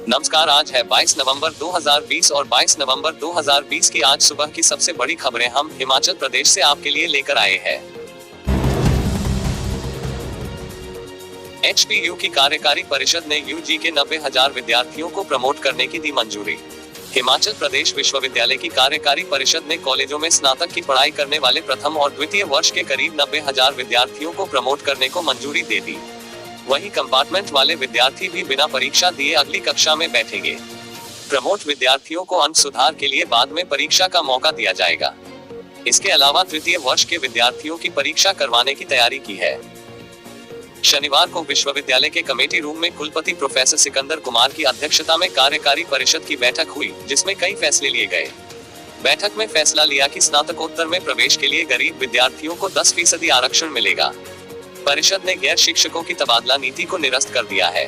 नमस्कार। आज है 22 नवंबर 2020 और 22 नवंबर 2020 की आज सुबह की सबसे बड़ी खबरें हम हिमाचल प्रदेश से आपके लिए लेकर आए हैं। एचपीयू की कार्यकारी परिषद ने यूजी के 90,000 विद्यार्थियों को प्रमोट करने की दी मंजूरी। हिमाचल प्रदेश विश्वविद्यालय की कार्यकारी परिषद ने कॉलेजों में स्नातक की पढ़ाई करने वाले प्रथम और द्वितीय वर्ष के करीब 90,000 विद्यार्थियों को प्रमोट करने को मंजूरी दे दी। वहीं कंपार्टमेंट वाले विद्यार्थी भी बिना परीक्षा दिए अगली कक्षा में बैठेंगे। प्रमोट विद्यार्थियों को अंक सुधार के लिए बाद में परीक्षा का मौका दिया जाएगा। इसके अलावा तृतीय वर्ष के विद्यार्थियों की परीक्षा करवाने की तैयारी की है। शनिवार को विश्वविद्यालय के कमेटी रूम में कुलपति प्रोफेसर सिकंदर कुमार की अध्यक्षता में कार्यकारी परिषद की बैठक हुई, जिसमें कई फैसले लिए गए। बैठक में फैसला लिया कि स्नातकोत्तर में प्रवेश के लिए गरीब विद्यार्थियों को 10% आरक्षण मिलेगा। परिषद ने गैर शिक्षकों की तबादला नीति को निरस्त कर दिया है।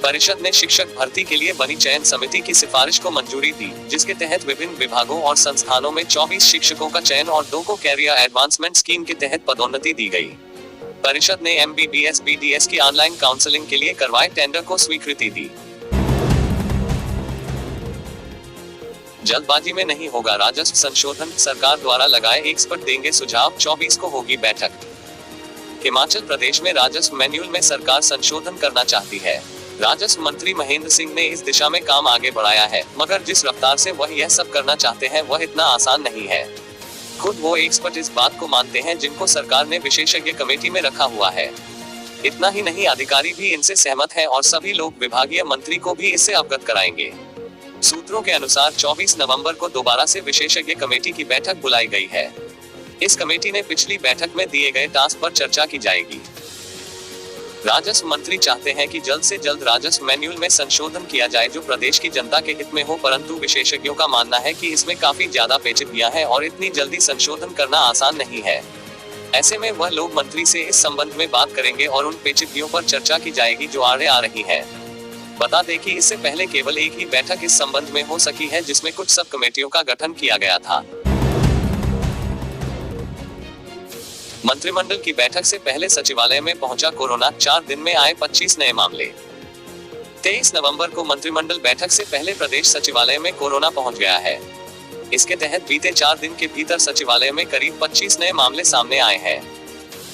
परिषद ने शिक्षक भर्ती के लिए बनी चयन समिति की सिफारिश को मंजूरी दी, जिसके तहत विभिन्न विभागों और संस्थानों में 24 शिक्षकों का चयन और 2 को कैरियर एडवांसमेंट स्कीम के तहत पदोन्नति दी गई। परिषद ने एमबीबीएस बीडीएस की ऑनलाइन काउंसलिंग के लिए करवाए टेंडर को स्वीकृति दी। जल्दबाजी में नहीं होगा राजस्व संशोधन, सरकार द्वारा लगाए एक्सपर्ट देंगे सुझाव, 24 को होगी बैठक। हिमाचल प्रदेश में राजस्व मैन्यूअल में सरकार संशोधन करना चाहती है। राजस्व मंत्री महेंद्र सिंह ने इस दिशा में काम आगे बढ़ाया है, मगर जिस रफ्तार से वह यह सब करना चाहते हैं वह इतना आसान नहीं है। खुद वो एक्सपर्ट इस बात को मानते हैं, जिनको सरकार ने विशेषज्ञ कमेटी में रखा हुआ है। इतना ही नहीं, अधिकारी भी इनसे सहमत हैं और सभी लोग विभागीय मंत्री को भी इससे अवगत कराएंगे। सूत्रों के अनुसार 24 नवंबर को दोबारा से विशेषज्ञ कमेटी की बैठक बुलाई गई है। इस कमेटी ने पिछली बैठक में दिए गए टास्क पर चर्चा की जाएगी। राजस्व मंत्री चाहते हैं कि जल्द से जल्द राजस्व मैन्यूअल में संशोधन किया जाए जो प्रदेश की जनता के हित में हो, परंतु विशेषज्ञों का मानना है कि इसमें काफी ज्यादा पेचीदगियां हैं और इतनी जल्दी संशोधन करना आसान नहीं है। ऐसे में वह लोग मंत्री से इस संबंध में बात करेंगे और उन पेचीदगियों पर चर्चा की जाएगी जो आड़े आ रही है। बता दें कि इससे पहले केवल एक ही बैठक इस संबंध में हो सकी है, जिसमें कुछ सब कमेटियों का गठन किया गया था। मंत्रिमंडल की बैठक से पहले सचिवालय में पहुंचा कोरोना, 4 दिन में आए 25 नए मामले। 23 नवंबर को मंत्रिमंडल बैठक से पहले प्रदेश सचिवालय में कोरोना पहुंच गया है। इसके तहत बीते 4 दिन के भीतर सचिवालय में करीब 25 नए मामले सामने आए हैं।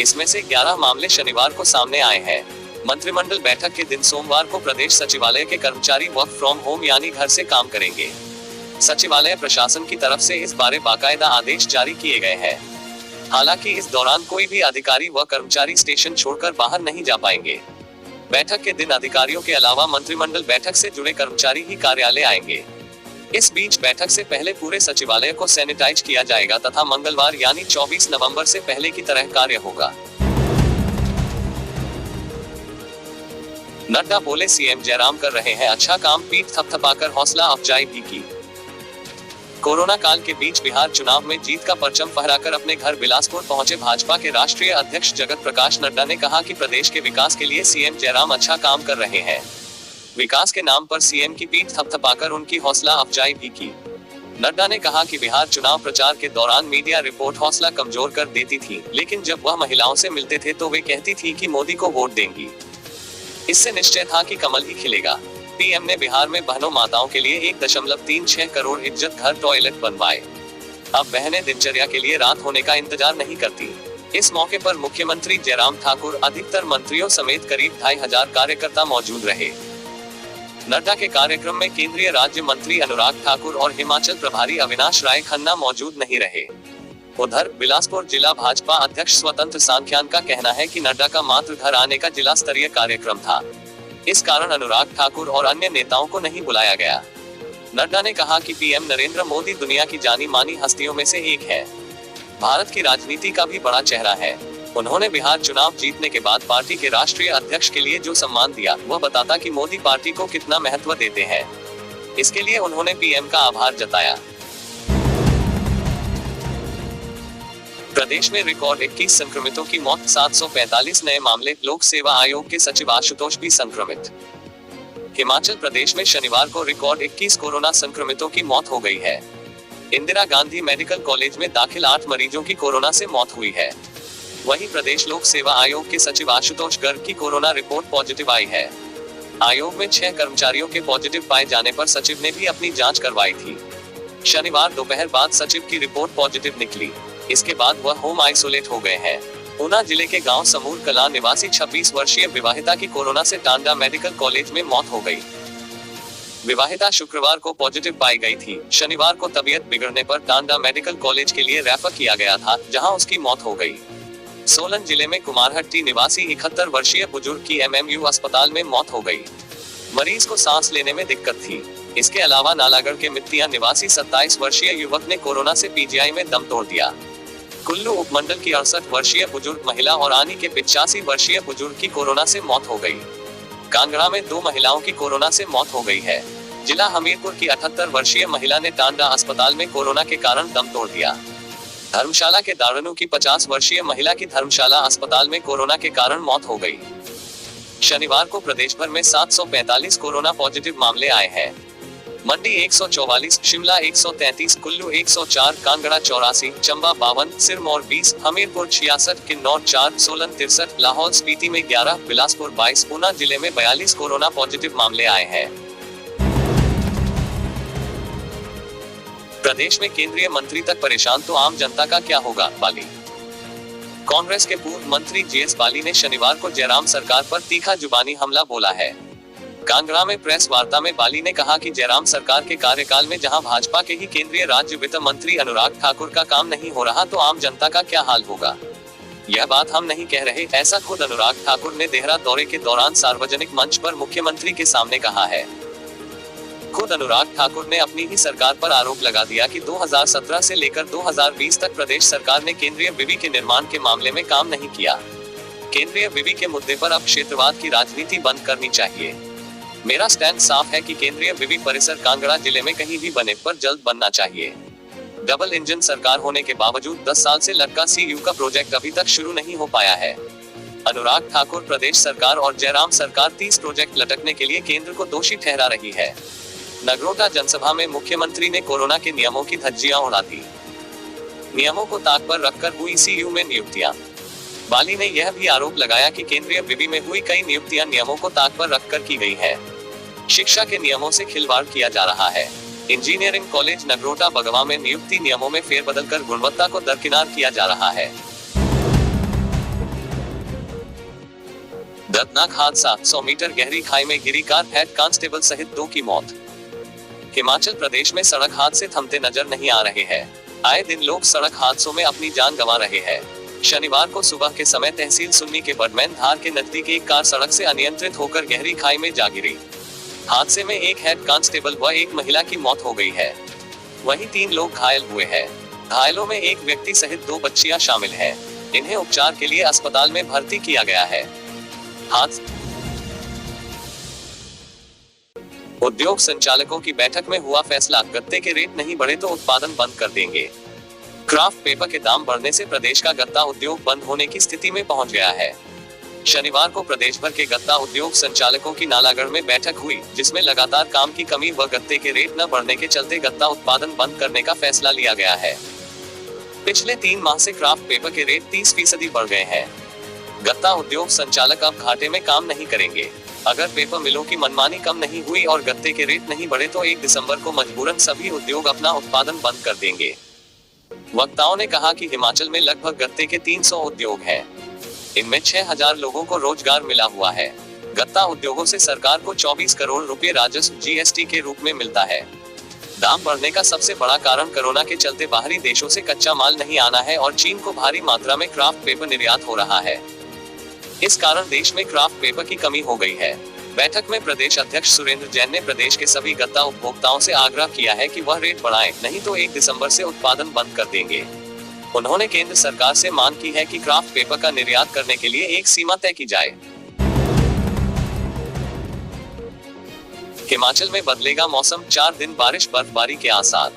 इसमें से 11 मामले शनिवार को सामने आए हैं। मंत्रिमंडल बैठक के दिन सोमवार को प्रदेश सचिवालय के कर्मचारी वर्क फ्रॉम होम यानी घर से काम करेंगे। सचिवालय प्रशासन की तरफ से इस बारे बाकायदा आदेश जारी किए गए हैं। हालांकि इस दौरान कोई भी अधिकारी व कर्मचारी स्टेशन छोड़कर बाहर नहीं जा पाएंगे। बैठक के दिन अधिकारियों के अलावा मंत्रिमंडल बैठक से जुड़े कर्मचारी ही कार्यालय आएंगे। इस बीच बैठक से पहले पूरे सचिवालय को सैनिटाइज किया जाएगा तथा मंगलवार यानी 24 नवंबर से पहले की तरह कार्य होगा। नड्डा बोले, सीएम जयराम कर रहे हैं अच्छा काम, पीठ थपथपाकर हौसला अफजाई भी की। कोरोना काल के बीच बिहार चुनाव में जीत का परचम फहराकर अपने घर बिलासपुर पहुंचे भाजपा के राष्ट्रीय अध्यक्ष जगत प्रकाश नड्डा ने कहा कि प्रदेश के विकास के लिए सीएम जयराम अच्छा काम कर रहे हैं। विकास के नाम पर सीएम की पीठ थपथपाकर उनकी हौसला अफजाई भी की। नड्डा ने कहा कि बिहार चुनाव प्रचार के दौरान मीडिया रिपोर्ट हौसला कमजोर कर देती थी, लेकिन जब वह महिलाओं से मिलते थे तो वे कहती थी कि मोदी को वोट देंगी। इससे निश्चय था कि कमल ही खिलेगा। पीएम ने बिहार में बहनों माताओं के लिए 1.36 करोड़ इज्जत घर टॉयलेट बनवाए। अब बहनें दिनचर्या के लिए रात होने का इंतजार नहीं करती। इस मौके पर मुख्यमंत्री जयराम ठाकुर, अधिकतर मंत्रियों समेत करीब 2,500 कार्यकर्ता मौजूद रहे। नड्डा के कार्यक्रम में केंद्रीय राज्य मंत्री अनुराग ठाकुर और हिमाचल प्रभारी अविनाश राय खन्ना मौजूद नहीं रहे। उधर बिलासपुर जिला भाजपा अध्यक्ष स्वतंत्र सांख्यान का कहना है कि नड्डा का मात्र घर आने का जिला स्तरीय कार्यक्रम था। इस कारण अनुराग ठाकुर और अन्य नेताओं को नहीं बुलाया गया। नड्डा ने कहा कि पीएम नरेंद्र मोदी दुनिया की जानी मानी हस्तियों में से एक है। भारत की राजनीति का भी बड़ा चेहरा है। उन्होंने बिहार चुनाव जीतने के बाद पार्टी के राष्ट्रीय अध्यक्ष के लिए जो सम्मान दिया वह बताता कि मोदी पार्टी को कितना महत्व देते हैं। इसके लिए उन्होंने पीएम का आभार जताया। प्रदेश में रिकॉर्ड 21 संक्रमितों की मौत, 745 नए मामले, लोक सेवा आयोग के सचिव आशुतोष भी संक्रमित। हिमाचल प्रदेश में शनिवार को रिकॉर्ड 21 कोरोना संक्रमितों की मौत हो गई है। इंदिरा गांधी मेडिकल कॉलेज में दाखिल 8 मरीजों की कोरोना से मौत हुई है। वहीं प्रदेश लोक सेवा आयोग के सचिव आशुतोष गर्ग की कोरोना रिपोर्ट पॉजिटिव आई है। आयोग में 6 कर्मचारियों के पॉजिटिव पाए जाने पर सचिव ने भी अपनी जांच करवाई थी। शनिवार दोपहर बाद सचिव की रिपोर्ट पॉजिटिव निकली। इसके बाद वह होम आइसोलेट हो गए हैं। ऊना जिले के गांव समूर कला निवासी 26 वर्षीय विवाहिता की कोरोना से टांडा मेडिकल कॉलेज में मौत हो गई। विवाहिता शुक्रवार को पॉजिटिव पाई गई थी। शनिवार को तबीयत बिगड़ने पर टांडा मेडिकल कॉलेज के लिए रेफर किया गया था, जहां उसकी मौत हो गई। सोलन जिले में कुमारहट्टी निवासी 71 वर्षीय बुजुर्ग की एमएमयू अस्पताल में मौत हो गई। मरीज को सांस लेने में दिक्कत थी। इसके अलावा नालागढ़ के मित्तिया निवासी 27 वर्षीय युवक ने कोरोना से पीजीआई में दम तोड़ दिया। कुल्लू उपमंडल की 68 वर्षीय बुजुर्ग महिला और आनी के 85 वर्षीय बुजुर्ग की कोरोना से मौत हो गई। कांगड़ा में 2 महिलाओं की कोरोना से मौत हो गई है। जिला हमीरपुर की 78 वर्षीय महिला ने टांडा अस्पताल में कोरोना के कारण दम तोड़ दिया। धर्मशाला के दारुणु की 50 वर्षीय महिला की धर्मशाला अस्पताल में कोरोना के कारण मौत हो गई। शनिवार को प्रदेश भर में 745 कोरोना पॉजिटिव मामले आए हैं। मंडी 144, शिमला 133, कुल्लू 104, कांगड़ा 84, चंबा 52, सिरमौर 20, हमीरपुर 66, किन्नौर 4, सोलन 63, लाहौल स्पीति में 11, बिलासपुर 22, ऊना जिले में 42 कोरोना पॉजिटिव मामले आए हैं। प्रदेश में केंद्रीय मंत्री तक परेशान तो आम जनता का क्या होगा? बाली। कांग्रेस के पूर्व मंत्री जीएस बाली ने शनिवार को जयराम सरकार पर तीखा जुबानी हमला बोला है। कांगड़ा में प्रेस वार्ता में बाली ने कहा कि जयराम सरकार के कार्यकाल में जहां भाजपा के ही केंद्रीय राज्य वित्त मंत्री अनुराग ठाकुर का काम नहीं हो रहा तो आम जनता का क्या हाल होगा। यह बात हम नहीं कह रहे, ऐसा खुद अनुराग ठाकुर ने देहरा दौरे के दौरान सार्वजनिक मंच पर मुख्यमंत्री के सामने कहा है। खुद अनुराग ठाकुर ने अपनी ही सरकार पर आरोप लगा दिया कि 2017 से लेकर 2020 तक प्रदेश सरकार ने केंद्रीय विवि के निर्माण के मामले में काम नहीं किया। केंद्रीय विवि के मुद्दे पर अब क्षेत्रवाद की राजनीति बंद करनी चाहिए। मेरा स्टैंड साफ है कि केंद्रीय विवि परिसर कांगड़ा जिले में कहीं भी बने पर जल्द बनना चाहिए। डबल इंजन सरकार होने के बावजूद 10 साल से लटका सीयू का प्रोजेक्ट अभी तक शुरू नहीं हो पाया है। अनुराग ठाकुर, प्रदेश सरकार और जयराम सरकार 30 प्रोजेक्ट लटकने के लिए केंद्र को दोषी ठहरा रही है। नगरोटा जनसभा में मुख्यमंत्री ने कोरोना के नियमों की धज्जियां उड़ा दी। नियमों को ताक पर रखकर हुई सीयू में नियुक्तियां। बाली ने यह भी आरोप लगाया कि केंद्रीय विवि में हुई कई नियुक्तियां नियमों को ताक पर रखकर की गई है। शिक्षा के नियमों से खिलवाड़ किया जा रहा है। इंजीनियरिंग कॉलेज नगरोटा बगवा में नियुक्ति नियमों में फेरबदल कर गुणवत्ता को दरकिनार किया जा रहा है। दर्दनाक हादसा, 100 मीटर गहरी खाई में गिरी कार, हेड कांस्टेबल सहित 2 की मौत। हिमाचल प्रदेश में सड़क हादसे थमते नजर नहीं आ रहे हैं। आए दिन लोग सड़क हादसों में अपनी जान गंवा रहे हैं। शनिवार को सुबह के समय तहसील सुन्नी के बडमैन धार के नजदीक एक कार सड़क से अनियंत्रित होकर गहरी खाई में जा गिरी। हादसे में एक हेड कांस्टेबल व एक महिला की मौत हो गई है। वहीं 3 लोग घायल हुए हैं। घायलों में एक व्यक्ति सहित 2 बच्चियां शामिल हैं। इन्हें उपचार के लिए अस्पताल में भर्ती किया गया है। उद्योग संचालकों की बैठक में हुआ फैसला, गत्ते के रेट नहीं बढ़े तो उत्पादन बंद कर देंगे। क्राफ्ट पेपर के दाम बढ़ने से प्रदेश का गत्ता उद्योग बंद होने की स्थिति में पहुंच गया है। शनिवार को प्रदेश भर के गत्ता उद्योग संचालकों की नालागढ़ में बैठक हुई, जिसमें लगातार काम की कमी व गत्ते के रेट न बढ़ने के चलते गत्ता उत्पादन बंद करने का फैसला लिया गया है। पिछले 3 माह से क्राफ्ट पेपर के रेट 30% बढ़ गए हैं। गत्ता उद्योग संचालक अब घाटे में काम नहीं करेंगे। अगर पेपर मिलों की मनमानी कम नहीं हुई और गत्ते के रेट नहीं बढ़े तो 1 दिसंबर को मजबूरन सभी उद्योग अपना उत्पादन बंद कर देंगे। वक्ताओं ने कहा कि हिमाचल में लगभग गत्ते के 300 उद्योग हैं। इनमें 6000 लोगों को रोजगार मिला हुआ है। गत्ता उद्योगों से सरकार को 24 करोड़ रुपए राजस्व जीएसटी के रूप में मिलता है। दाम बढ़ने का सबसे बड़ा कारण कोरोना के चलते बाहरी देशों से कच्चा माल नहीं आना है और चीन को भारी मात्रा में क्राफ्ट पेपर निर्यात हो रहा है। इस कारण देश में क्राफ्ट पेपर की कमी हो गई है। बैठक में प्रदेश अध्यक्ष सुरेंद्र जैन ने प्रदेश के सभी गत्ता उपभोक्ताओं से आग्रह किया है कि वह रेट बढ़ाएं, नहीं तो 1 दिसंबर से उत्पादन बंद कर देंगे। उन्होंने केंद्र सरकार से मांग की है कि क्राफ्ट पेपर का निर्यात करने के लिए एक सीमा तय की जाए। हिमाचल में बदलेगा मौसम, 4 दिन बारिश बर्फबारी के आसार।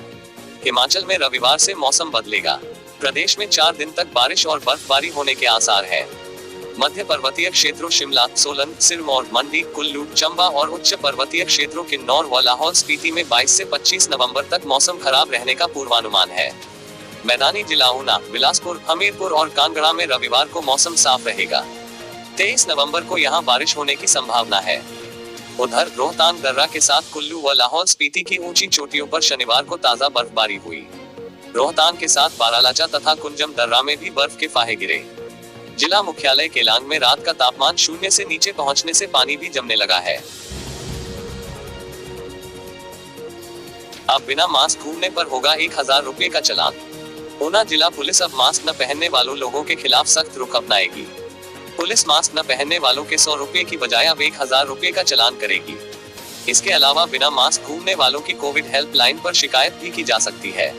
हिमाचल में रविवार से मौसम बदलेगा। प्रदेश में 4 दिन तक बारिश और बर्फबारी होने के आसार है। मध्य पर्वतीय क्षेत्रों शिमला, सोलन, सिरमौर, मंडी, कुल्लू, चंबा और उच्च पर्वतीय क्षेत्रों किन्नौर व लाहौल स्पीति में 22 से 25 नवंबर तक मौसम खराब रहने का पूर्वानुमान है। मैदानी जिला ऊना, बिलासपुर, हमीरपुर और कांगड़ा में रविवार को मौसम साफ रहेगा। 23 नवंबर को यहां बारिश होने की संभावना है। उधर रोहतांग दर्रा के साथ कुल्लू व लाहौल स्पीति की ऊंची चोटियों पर शनिवार को ताजा बर्फबारी हुई। रोहतांग के साथ बारालाचा तथा कुंजम दर्रा में भी बर्फ के फाहे गिरे। जिला मुख्यालय केलांग में रात का तापमान 0 से नीचे पहुंचने से पानी भी जमने लगा है। अब बिना मास्क घूमने पर होगा 1000 रुपए का चालान। ऊना जिला पुलिस अब मास्क न पहनने वालों लोगों के खिलाफ सख्त रुख अपनाएगी। पुलिस मास्क न पहनने वालों के 100 रुपए की बजाय अब 1000 रुपए का चालान करेगी। इसके अलावा बिना मास्क घूमने वालों की कोविड हेल्पलाइन पर शिकायत भी की जा सकती है।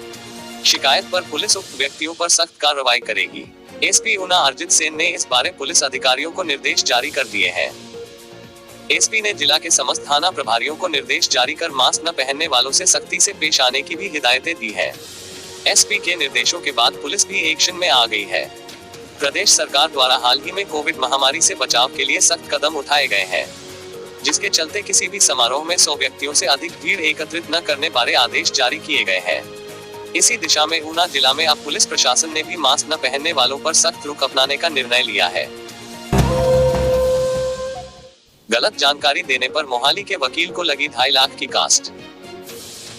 शिकायत पर पुलिस उक्त व्यक्तियों पर सख्त कार्रवाई करेगी। एसपी ऊना अर्जित सेन ने इस बारे पुलिस अधिकारियों को निर्देश जारी कर दिए हैं। एसपी ने जिला के समस्त थाना प्रभारियों को निर्देश जारी कर मास्क न पहनने वालों से सख्ती से पेश आने की भी हिदायतें दी है। एसपी के निर्देशों के बाद पुलिस भी एक्शन में आ गई है। प्रदेश सरकार द्वारा हाल ही में कोविड महामारी से बचाव के लिए सख्त कदम उठाए गए हैं, जिसके चलते किसी भी समारोह में 100 व्यक्तियों से अधिक भीड़ एकत्रित न करने बारे आदेश जारी किए गए हैं। इसी दिशा में ऊना जिला में अब पुलिस प्रशासन ने भी मास्क न पहनने वालों पर सख्त रुख अपनाने का निर्णय लिया है। गलत जानकारी देने पर मोहाली के वकील को लगी 2.5 लाख की कास्ट।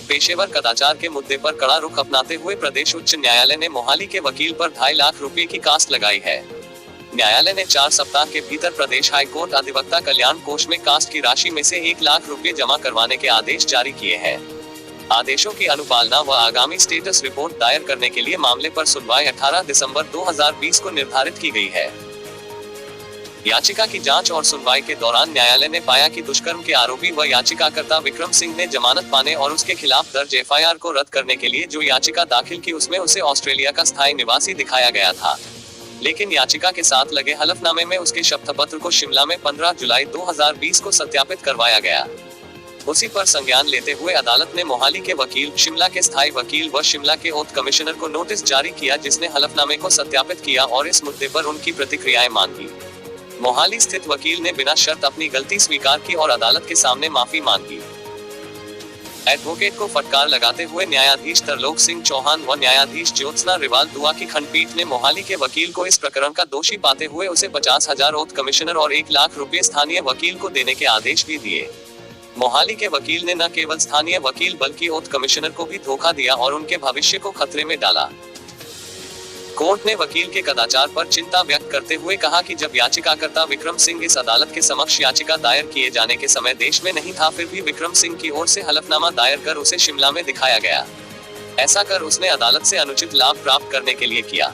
पेशेवर कदाचार के मुद्दे पर कड़ा रुख अपनाते हुए प्रदेश उच्च न्यायालय ने मोहाली के वकील पर 2.5 लाख रुपए की कास्ट लगाई है। न्यायालय ने 4 सप्ताह के भीतर प्रदेश हाईकोर्ट अधिवक्ता कल्याण कोष में कास्ट की राशि में से 1 लाख रुपए जमा करवाने के आदेश जारी किए हैं। आदेशों की अनुपालना व आगामी स्टेटस रिपोर्ट दायर करने के लिए मामले पर सुनवाई 18 दिसंबर 2020 को निर्धारित की गई है। याचिका की जांच और सुनवाई के दौरान न्यायालय ने पाया कि दुष्कर्म के आरोपी व याचिकाकर्ता विक्रम सिंह ने जमानत पाने और उसके खिलाफ दर्ज एफआईआर को रद्द करने के लिए जो याचिका दाखिल की उसमें उसे ऑस्ट्रेलिया का स्थायी निवासी दिखाया गया था, लेकिन याचिका के साथ लगे हलफनामे में उसके शपथपत्र को शिमला में 15 जुलाई 2020 को सत्यापित करवाया गया। उसी पर संज्ञान लेते हुए अदालत ने मोहाली के वकील, शिमला के स्थायी वकील व शिमला के ओथ कमिश्नर को नोटिस जारी किया, जिसने हलफनामे को सत्यापित किया और इस मुद्दे पर उनकी प्रतिक्रियाएं मांगी। मोहाली स्थित वकील ने बिना शर्त अपनी गलती स्वीकार की और अदालत के सामने माफी मांगी। एडवोकेट को फटकार लगाते हुए न्यायाधीश तरलोक सिंह चौहान व न्यायाधीश ज्योत्सना रिवाल दुआ की खंडपीठ ने मोहाली के वकील को इस प्रकरण का दोषी पाते हुए उसे 50,000 ओथ कमिश्नर और 1 लाख रुपए स्थानीय वकील को देने के आदेश भी दिए। मोहाली के वकील ने न केवल स्थानीय वकील बल्कि ओथ कमिश्नर को भी धोखा दिया और उनके भविष्य को खतरे में डाला। कोर्ट ने वकील के कदाचार पर चिंता व्यक्त करते हुए कहा कि जब याचिकाकर्ता विक्रम सिंह इस अदालत के समक्ष याचिका दायर किए जाने के समय देश में नहीं था, फिर भी विक्रम सिंह की ओर से हलफनामा दायर कर उसे शिमला में दिखाया गया। ऐसा कर उसने अदालत से अनुचित लाभ प्राप्त करने के लिए किया।